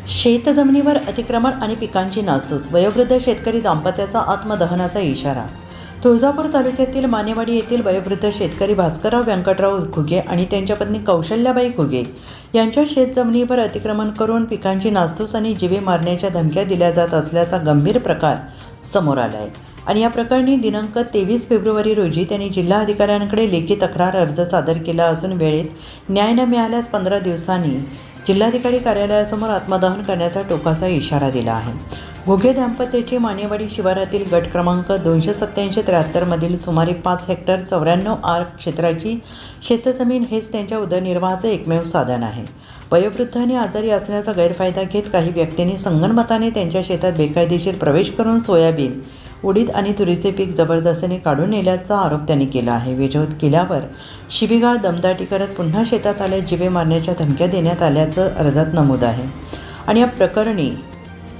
शेतजमिनीवर अतिक्रमण आणि पिकांची नासधूस, वयोवृद्ध शेतकरी दाम्पत्याचा आत्मदहनाचा इशारा। तुळजापूर तालुक्यातील मानेवाडी येथील वयोवृद्ध शेतकरी भास्करराव व्यंकटराव घुगे आणि त्यांच्या पत्नी कौशल्याबाई घुगे यांच्या शेतजमिनीवर अतिक्रमण करून पिकांची नासधूस आणि जीवे मारण्याच्या धमक्या दिल्या जात असल्याचा गंभीर प्रकार समोर आला आहे। आणि या प्रकरणी दिनांक 23 फेब्रुवारी रोजी त्यांनी जिल्हा अधिकाऱ्यांकडे लेखी तक्रार अर्ज सादर केला असून वेळेत न्याय न मिळाल्यास 15 दिवसांनी जिल्हाधिकारी कार्यालयासमोर आत्मदहन करण्याचा टोकाचा इशारा दिला आहे। घुगे दाम्पत्याची मानेवाडी शिवारातील गट क्रमांक 287-73 मधील सुमारे 5 हेक्टर 94 आर क्षेत्राची शेतजमीन हेच त्यांच्या उदरनिर्वाहाचे एकमेव साधन आहे। वयोवृद्ध आणि आजारी असण्याचा गैरफायदा घेत काही व्यक्तींनी संगनमताने त्यांच्या शेतात बेकायदेशीर प्रवेश करून सोयाबीन, उडीद आणि तुरीचे पीक जबरदस्तीने काढून नेल्याचा आरोप त्यांनी केला आहे। विरोध केल्यावर शिवीगाळ दमदाटी करत पुन्हा शेतात आल्यास जीवे मारण्याच्या धमक्या देण्यात आल्याचं अर्जात नमूद आहे। आणि या प्रकरणी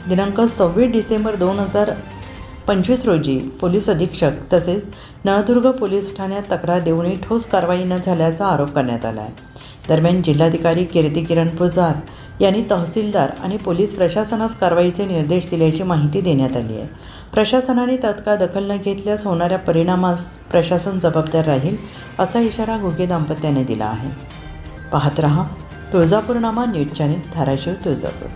दिनांक 26 डिसेंबर 2025 रोजी पोलीस अधीक्षक तसेच नळदुर्ग पोलीस ठाण्यात तक्रार देऊनही ठोस कारवाई न झाल्याचा आरोप करण्यात आला आहे। दरम्यान जिल्हाधिकारी कीर्ती किरण पुजार यांनी तहसीलदार आणि पोलीस प्रशासनास कारवाईचे निर्देश दिल्याची माहिती देण्यात आली आहे। प्रशासनाने तात्काळ दखल न घेतल्यास होणाऱ्या परिणामास प्रशासन जबाबदार राहील असा इशारा घुगे दाम्पत्याने दिला आहे। पाहत रहा तुळजापूरनामा न्यूज चॅनेल, धाराशिव, तुळजापूर।